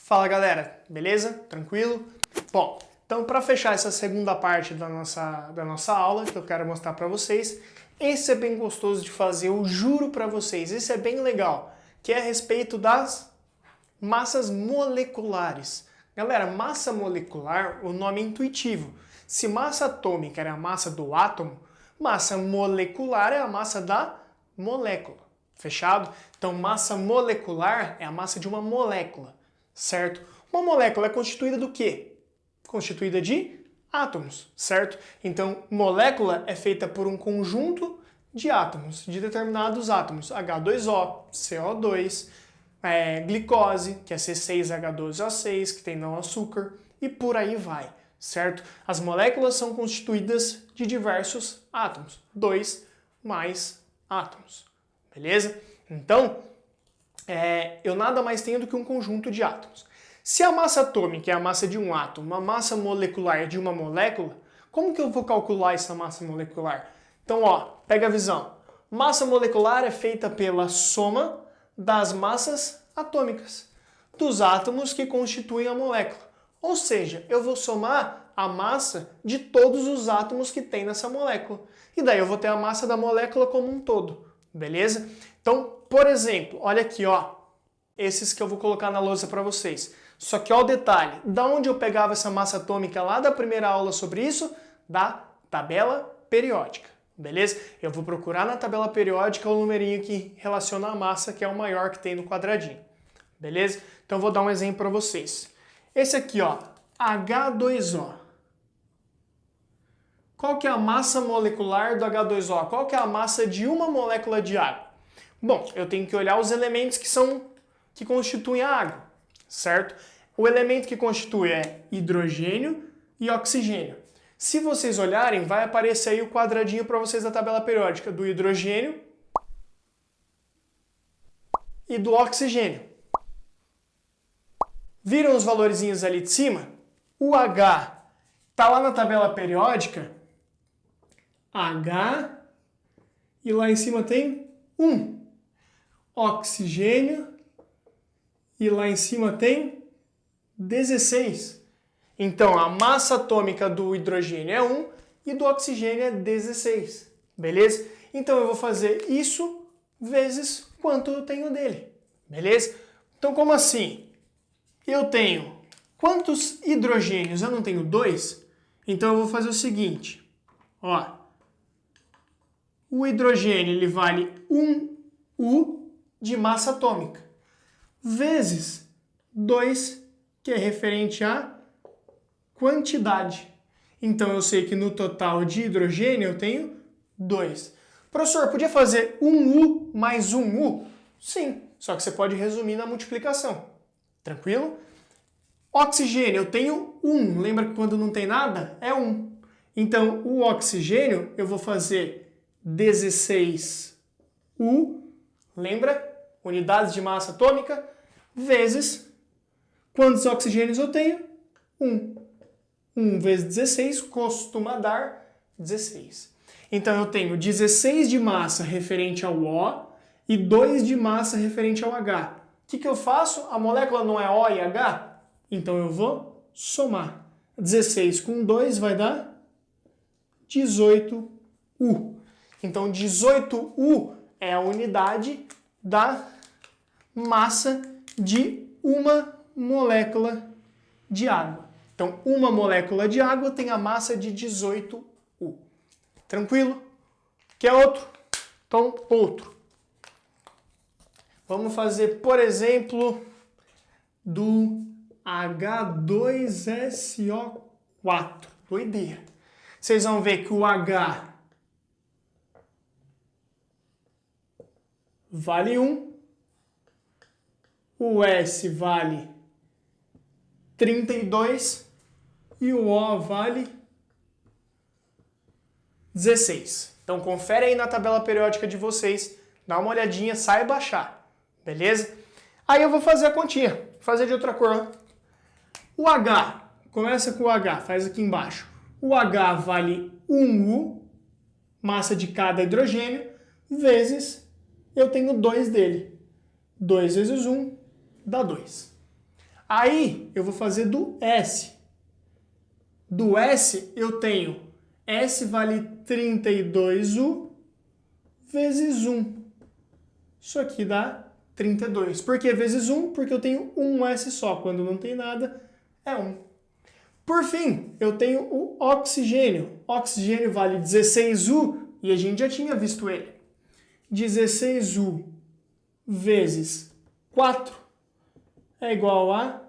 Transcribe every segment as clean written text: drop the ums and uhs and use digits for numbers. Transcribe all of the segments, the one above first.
Fala galera, beleza? Tranquilo? Bom, então para fechar essa segunda parte da nossa aula que eu quero mostrar para vocês, esse é bem gostoso de fazer, eu juro para vocês, esse é bem legal, que é a respeito das massas moleculares. Galera, massa molecular, o nome é intuitivo. Se massa atômica é a massa do átomo, massa molecular é a massa da molécula. Fechado? Então, massa molecular é a massa de uma molécula, certo? Uma molécula é constituída do quê? Constituída de átomos, certo? Então, molécula é feita por um conjunto de átomos, de determinados átomos. H2O, CO2, glicose, que é C6H12O6, que tem não açúcar, e por aí vai, certo? As moléculas são constituídas de diversos átomos, 2 mais átomos, beleza? Então, eu nada mais tenho do que um conjunto de átomos. Se a massa atômica é a massa de um átomo, a massa molecular é de uma molécula, como que eu vou calcular essa massa molecular? Então, pega a visão. Massa molecular é feita pela soma das massas atômicas, dos átomos que constituem a molécula. Ou seja, eu vou somar a massa de todos os átomos que tem nessa molécula. E daí eu vou ter a massa da molécula como um todo, beleza? Então, por exemplo, olha aqui, esses que eu vou colocar na lousa para vocês. Só que, o detalhe, da onde eu pegava essa massa atômica lá da primeira aula sobre isso? Da tabela periódica, beleza? Eu vou procurar na tabela periódica o numerinho que relaciona a massa, que é o maior que tem no quadradinho, beleza? Então, eu vou dar um exemplo para vocês. Esse aqui, H2O. Qual que é a massa molecular do H2O? Qual que é a massa de uma molécula de água? Bom, eu tenho que olhar os elementos que constituem a água, certo? O elemento que constitui é hidrogênio e oxigênio. Se vocês olharem, vai aparecer aí o quadradinho para vocês da tabela periódica do hidrogênio e do oxigênio. Viram os valorzinhos ali de cima? O H está lá na tabela periódica, H, e lá em cima tem 1. Oxigênio, e lá em cima tem 16. Então, a massa atômica do hidrogênio é 1 e do oxigênio é 16, beleza? Então, eu vou fazer isso vezes quanto eu tenho dele, beleza? Então, como assim? Eu tenho quantos hidrogênios? Eu não tenho 2? Então, eu vou fazer o seguinte, o hidrogênio ele vale 1U de massa atômica, vezes 2, que é referente à quantidade. Então, eu sei que no total de hidrogênio eu tenho 2. Professor, podia fazer 1U mais 1U? Sim, só que você pode resumir na multiplicação. Tranquilo? Oxigênio, eu tenho 1. Lembra que quando não tem nada, é 1. Então, o oxigênio, eu vou fazer 16U, lembra? Unidades de massa atômica, vezes quantos oxigênios eu tenho? 1. 1 vezes 16 costuma dar 16. Então, eu tenho 16 de massa referente ao O e 2 de massa referente ao H. O que eu faço? A molécula não é O e H? Então, eu vou somar. 16 com 2 vai dar 18U. Então, 18U é a unidade da massa de uma molécula de água. Então, uma molécula de água tem a massa de 18U. Tranquilo? Quer outro? Então, outro. Vamos fazer, por exemplo, do H2SO4. Doideira. Vocês vão ver que o H vale 1, o S vale 32 e o O vale 16. Então, confere aí na tabela periódica de vocês, dá uma olhadinha, saiba achar, beleza? Aí eu vou fazer a continha, vou fazer de outra cor. O H, começa com o H, faz aqui embaixo. O H vale 1U, massa de cada hidrogênio, vezes, eu tenho 2 dele. 2 vezes 1 dá 2. Aí eu vou fazer do S. Do S eu tenho S vale 32U vezes 1. Isso aqui dá 32. Por que vezes 1? Porque eu tenho um S só. Quando não tem nada, é 1. Por fim, eu tenho o oxigênio. Oxigênio vale 16U e a gente já tinha visto ele. 16U vezes 4 é igual a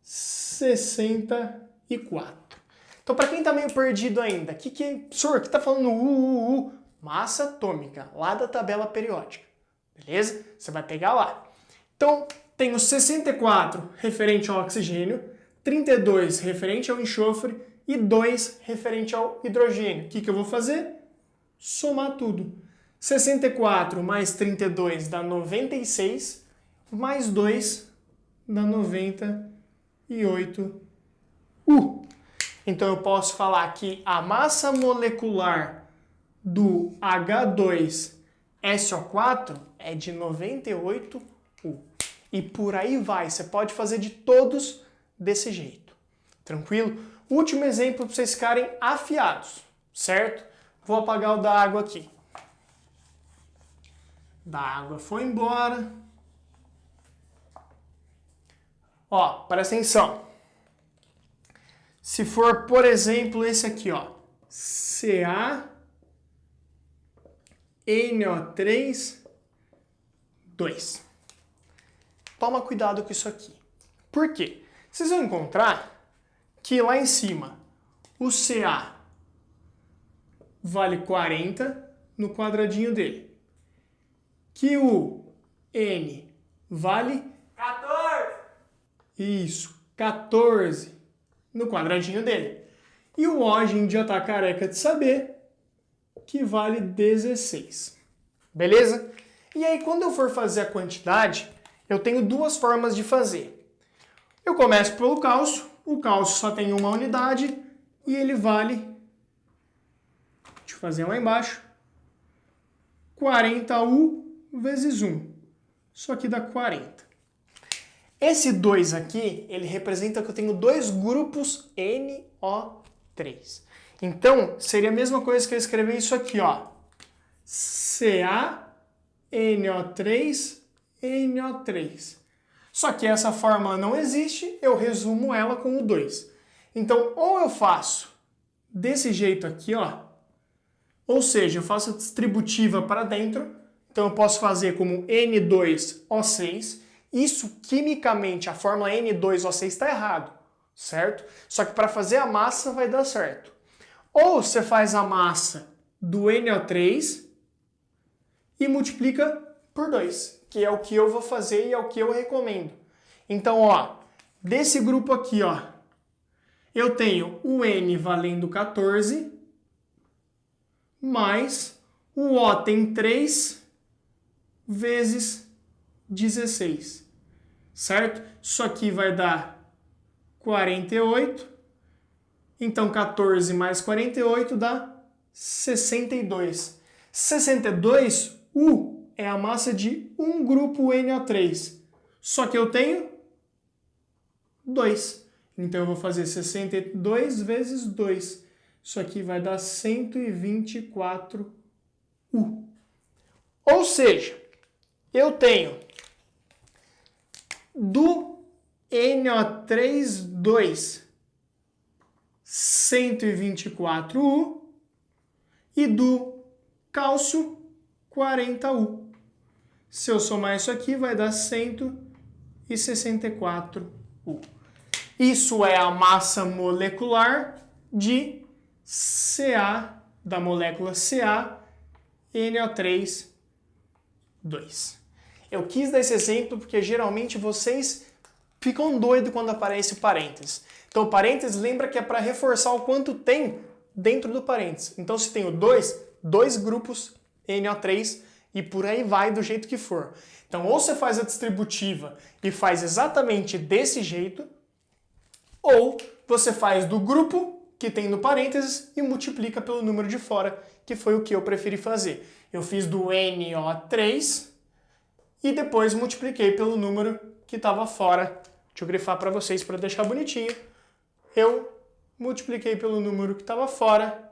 64. Então, para quem está meio perdido ainda, professor, que está falando massa atômica, lá da tabela periódica, beleza? Você vai pegar lá. Então, tenho 64 referente ao oxigênio, 32 referente ao enxofre e 2 referente ao hidrogênio. O que eu vou fazer? Somar tudo. 64 mais 32 dá 96, mais 2 dá 98U. Então eu posso falar que a massa molecular do H2SO4 é de 98U. E por aí vai, você pode fazer de todos desse jeito. Tranquilo? Último exemplo para vocês ficarem afiados, certo? Vou apagar o da água aqui. Da água foi embora. Ó, presta atenção. Se for, por exemplo, esse aqui, ó, CaNO3, 2. Toma cuidado com isso aqui. Por quê? Vocês vão encontrar que lá em cima o Ca vale 40 no quadradinho dele. Que o N vale 14. Isso, 14 no quadradinho dele. E o O a gente já tá careca de saber que vale 16. Beleza? E aí quando eu for fazer a quantidade, eu tenho duas formas de fazer. Eu começo pelo cálcio. O cálcio só tem uma unidade e ele vale, deixa eu fazer lá embaixo, 40U vezes 1. Isso aqui dá 40. Esse 2 aqui, ele representa que eu tenho dois grupos NO3. Então, seria a mesma coisa que eu escrever isso aqui, ó. CaNO3, NO3. Só que essa fórmula não existe, eu resumo ela com o 2. Então, ou eu faço desse jeito aqui, ó. Ou seja, eu faço a distributiva para dentro. Então, eu posso fazer como N2O6. Isso, quimicamente, a fórmula N2O6 está errado, certo? Só que para fazer a massa vai dar certo. Ou você faz a massa do NO3 e multiplica por 2, que é o que eu vou fazer e é o que eu recomendo. Então, ó, desse grupo aqui, ó, eu tenho o N valendo 14, mais o O tem 3 vezes 16. Certo? Isso aqui vai dar 48. Então, 14 mais 48 dá 62. 62U é a massa de um grupo NO3. Só que eu tenho 2. Então, eu vou fazer 62 vezes 2. Isso aqui vai dar 124U. Ou seja, eu tenho do NO3, 2, 124U e do cálcio, 40U. Se eu somar isso aqui, vai dar 164U. Isso é a massa molecular de Ca, da molécula Ca, NO3, 2. Eu quis dar esse exemplo porque geralmente vocês ficam doidos quando aparece parênteses. Então, o parênteses lembra que é para reforçar o quanto tem dentro do parênteses. Então, se tenho dois grupos NO3 e por aí vai do jeito que for. Então, ou você faz a distributiva e faz exatamente desse jeito, ou você faz do grupo que tem no parênteses e multiplica pelo número de fora, que foi o que eu preferi fazer. Eu fiz do NO3 e depois multipliquei pelo número que estava fora Deixa eu grifar para vocês para deixar bonitinho. Eu multipliquei pelo número que estava fora,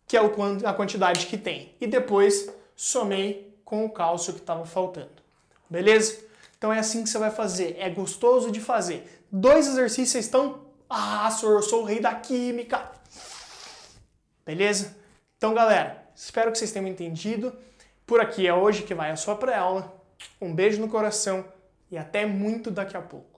que é a quantidade que tem. E depois somei com o cálcio que estava faltando. Beleza? Então é assim que você vai fazer. É gostoso de fazer. 2 exercícios estão... Ah, senhor, eu sou o rei da química. Beleza? Então, galera, espero que vocês tenham entendido. Por aqui é hoje que vai a sua pré-aula. Um beijo no coração e até muito daqui a pouco.